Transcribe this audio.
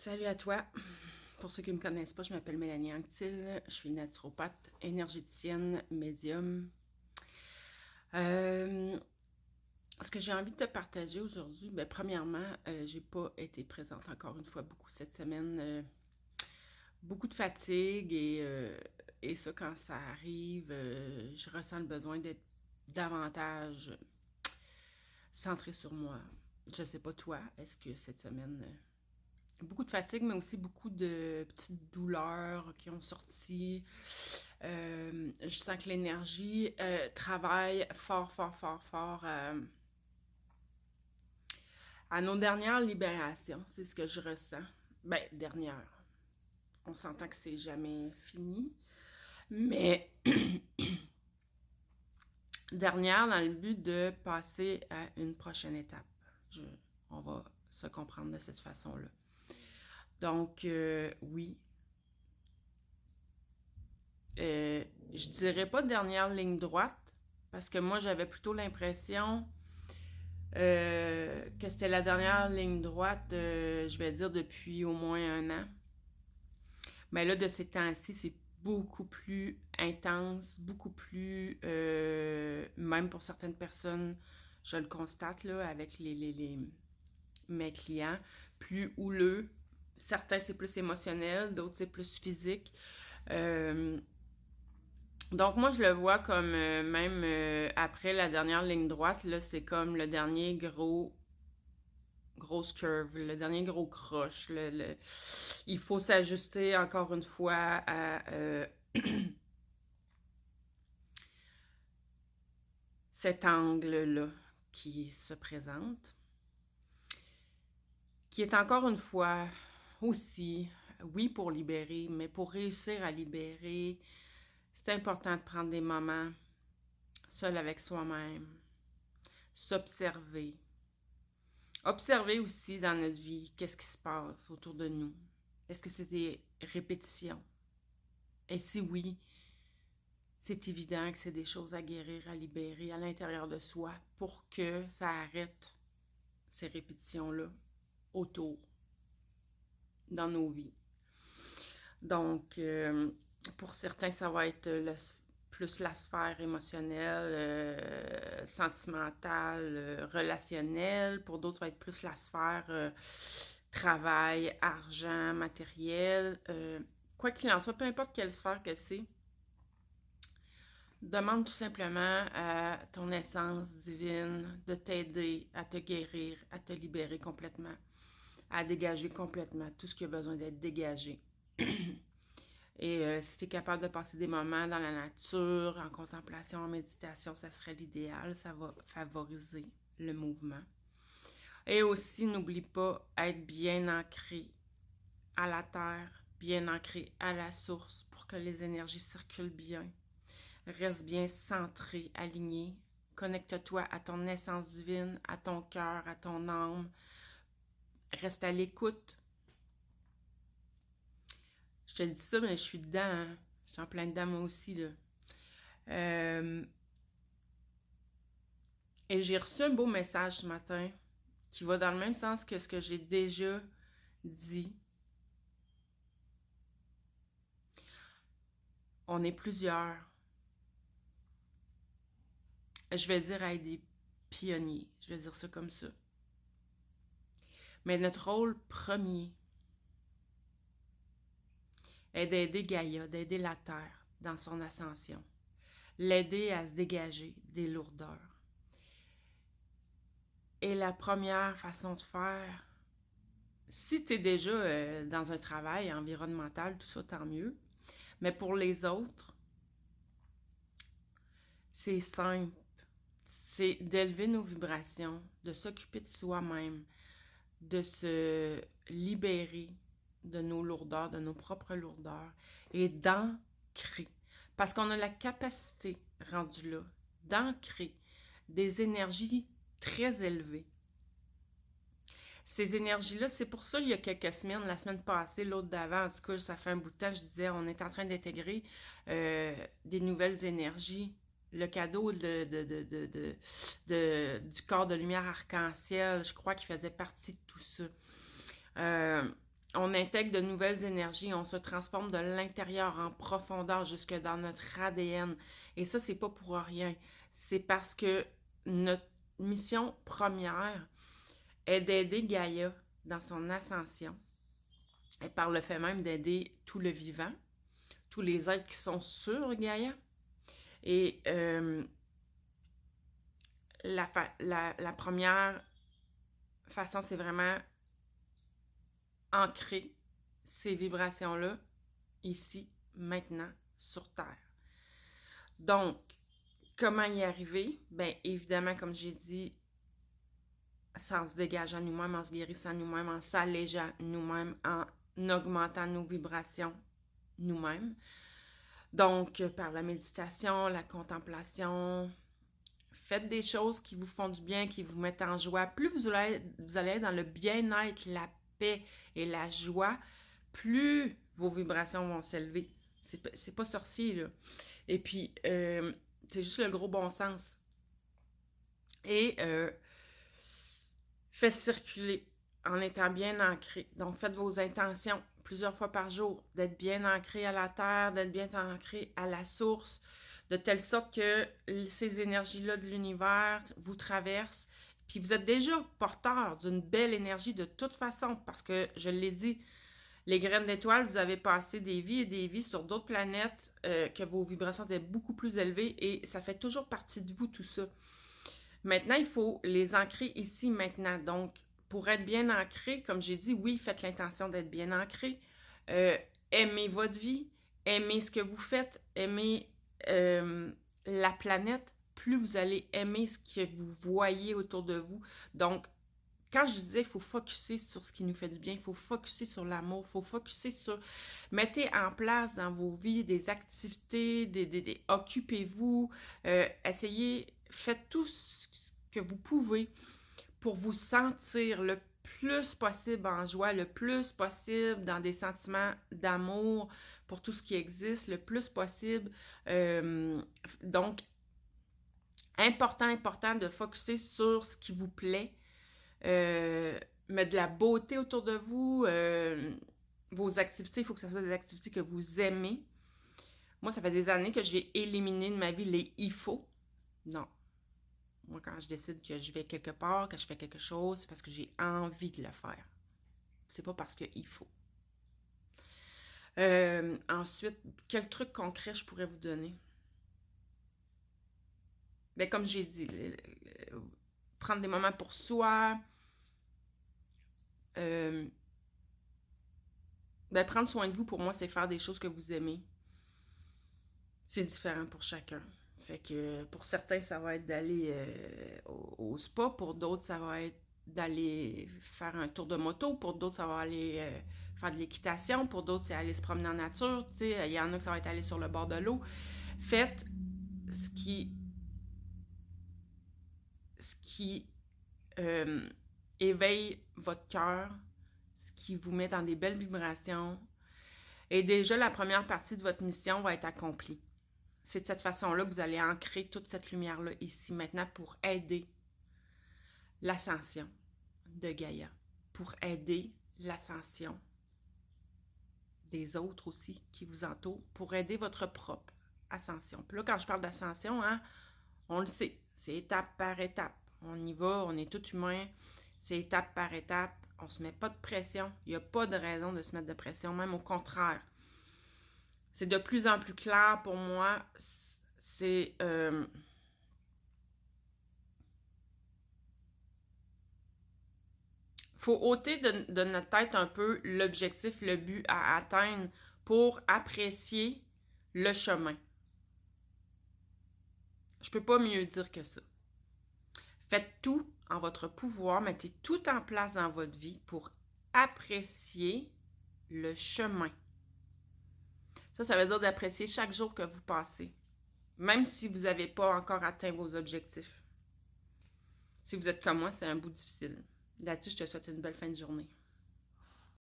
Salut à toi. Pour ceux qui ne me connaissent pas, je m'appelle Mélanie Anctil. Je suis naturopathe, énergéticienne, médium. Euh, Ce que j'ai envie de te partager aujourd'hui, premièrement, j'ai pas été présente encore une fois beaucoup cette semaine. Beaucoup de fatigue et ça, quand ça arrive, je ressens le besoin d'être davantage centrée sur moi. Je sais pas toi, est-ce que cette semaine beaucoup de fatigue, mais aussi beaucoup de petites douleurs qui ont sorti. Je sens que l'énergie travaille fort, fort, fort, fort à nos dernières libérations. C'est ce que je ressens. Ben, dernière. On s'entend que c'est jamais fini. Mais dernière dans le but de passer à une prochaine étape. On va se comprendre de cette façon-là. Donc, oui, je dirais pas dernière ligne droite, parce que moi, j'avais plutôt l'impression que c'était la dernière ligne droite, je vais dire, depuis au moins un an. Mais là, de ces temps-ci, c'est beaucoup plus intense, beaucoup plus, même pour certaines personnes, je le constate là, avec mes clients, plus houleux. Certains, c'est plus émotionnel, d'autres, c'est plus physique. Donc moi je le vois comme même après la dernière ligne droite, là, c'est comme le dernier grosse curve, le dernier gros croche. Il faut s'ajuster encore une fois à cet angle-là qui se présente, qui est encore une fois aussi, oui, pour libérer, mais pour réussir à libérer, c'est important de prendre des moments seul avec soi-même, s'observer. Observer aussi dans notre vie qu'est-ce qui se passe autour de nous. Est-ce que c'est des répétitions? Et si oui, c'est évident que c'est des choses à guérir, à libérer à l'intérieur de soi pour que ça arrête ces répétitions-là autour dans nos vies. Donc, pour certains, ça va être plus la sphère émotionnelle, sentimentale, relationnelle. Pour d'autres, ça va être plus la sphère travail, argent, matériel. Quoi qu'il en soit, peu importe quelle sphère que c'est, demande tout simplement à ton essence divine de t'aider à te guérir, à te libérer complètement, à dégager complètement tout ce qui a besoin d'être dégagé. Et si tu es capable de passer des moments dans la nature, en contemplation, en méditation, ça serait l'idéal. Ça va favoriser le mouvement. Et aussi, n'oublie pas être bien ancré à la terre, bien ancré à la source pour que les énergies circulent bien. Reste bien centré, aligné. Connecte-toi à ton essence divine, à ton cœur, à ton âme. Reste à l'écoute. Je te dis ça, mais je suis dedans. Hein? Je suis en plein dedans moi aussi. Là. Et j'ai reçu un beau message ce matin qui va dans le même sens que ce que j'ai déjà dit. On est plusieurs. Je vais dire à être des pionniers. Je vais dire ça comme ça. Mais notre rôle premier est d'aider Gaïa, d'aider la Terre dans son ascension. L'aider à se dégager des lourdeurs. Et la première façon de faire, si tu es déjà dans un travail environnemental, tout ça, tant mieux. Mais pour les autres, c'est simple. C'est d'élever nos vibrations, de s'occuper de soi-même, de se libérer de nos lourdeurs, de nos propres lourdeurs et d'ancrer. Parce qu'on a la capacité, rendue là, d'ancrer des énergies très élevées. Ces énergies-là, c'est pour ça, il y a quelques semaines, la semaine passée, l'autre d'avant, en tout cas, ça fait un bout de temps, je disais, on est en train d'intégrer des nouvelles énergies. Le cadeau du corps de lumière arc-en-ciel, je crois qu'il faisait partie de tout ça. on intègre de nouvelles énergies, on se transforme de l'intérieur en profondeur jusque dans notre ADN. Et ça, c'est pas pour rien. C'est parce que notre mission première est d'aider Gaïa dans son ascension et par le fait même d'aider tout le vivant, tous les êtres qui sont sur Gaïa. Et la première façon, c'est vraiment ancrer ces vibrations-là ici, maintenant, sur Terre. Donc, comment y arriver? Bien, évidemment, comme j'ai dit, en se dégageant nous-mêmes, en se guérissant nous-mêmes, en s'allégeant nous-mêmes, en augmentant nos vibrations nous-mêmes. Donc, par la méditation, la contemplation, faites des choses qui vous font du bien, qui vous mettent en joie. Plus vous allez être dans le bien-être, la paix et la joie, plus vos vibrations vont s'élever. C'est pas sorcier, là. Et puis, c'est juste le gros bon sens. Et faites circuler en étant bien ancré. Donc, faites vos intentions plusieurs fois par jour, d'être bien ancré à la terre, d'être bien ancré à la source, de telle sorte que ces énergies-là de l'univers vous traversent. Puis vous êtes déjà porteur d'une belle énergie de toute façon, parce que, je l'ai dit, les graines d'étoiles, vous avez passé des vies et des vies sur d'autres planètes, que vos vibrations étaient beaucoup plus élevées, et ça fait toujours partie de vous, tout ça. Maintenant, il faut les ancrer ici, maintenant. Donc, pour être bien ancré, comme j'ai dit, oui, faites l'intention d'être bien ancré. Aimez votre vie, aimez ce que vous faites, aimez la planète. Plus vous allez aimer ce que vous voyez autour de vous. Donc, quand je disais il faut focusser sur ce qui nous fait du bien, il faut focusser sur l'amour, il faut focusser sur... Mettez en place dans vos vies des activités, occupez-vous, essayez, faites tout ce que vous pouvez pour vous sentir le plus possible en joie, le plus possible dans des sentiments d'amour pour tout ce qui existe, le plus possible. Donc, important de focusser sur ce qui vous plaît, mettre de la beauté autour de vous, vos activités, il faut que ce soit des activités que vous aimez. Moi, ça fait des années que j'ai éliminé de ma vie les « il faut ». Non. Moi, quand je décide que je vais quelque part, que je fais quelque chose, c'est parce que j'ai envie de le faire. C'est pas parce qu'il faut. Ensuite, quel truc concret je pourrais vous donner? Bien, comme j'ai dit, prendre des moments pour soi, prendre soin de vous, pour moi, c'est faire des choses que vous aimez. C'est différent pour chacun. Fait que pour certains, ça va être d'aller au spa. Pour d'autres, ça va être d'aller faire un tour de moto. Pour d'autres, ça va aller faire de l'équitation. Pour d'autres, c'est aller se promener en nature. Il y en a que ça va être aller sur le bord de l'eau. Faites ce qui éveille votre cœur, ce qui vous met dans des belles vibrations. Et déjà, la première partie de votre mission va être accomplie. C'est de cette façon-là que vous allez ancrer toute cette lumière-là ici, maintenant, pour aider l'ascension de Gaïa, pour aider l'ascension des autres aussi qui vous entourent, pour aider votre propre ascension. Puis là, quand je parle d'ascension, on le sait, c'est étape par étape. On y va, on est tout humain, c'est étape par étape. On ne se met pas de pression. Il n'y a pas de raison de se mettre de pression, même au contraire. C'est de plus en plus clair pour moi. C'est... faut ôter de notre tête un peu l'objectif, le but à atteindre pour apprécier le chemin. Je peux pas mieux dire que ça. Faites tout en votre pouvoir, mettez tout en place dans votre vie pour apprécier le chemin. Ça veut dire d'apprécier chaque jour que vous passez, même si vous n'avez pas encore atteint vos objectifs. Si vous êtes comme moi, c'est un bout difficile. Là-dessus, je te souhaite une belle fin de journée.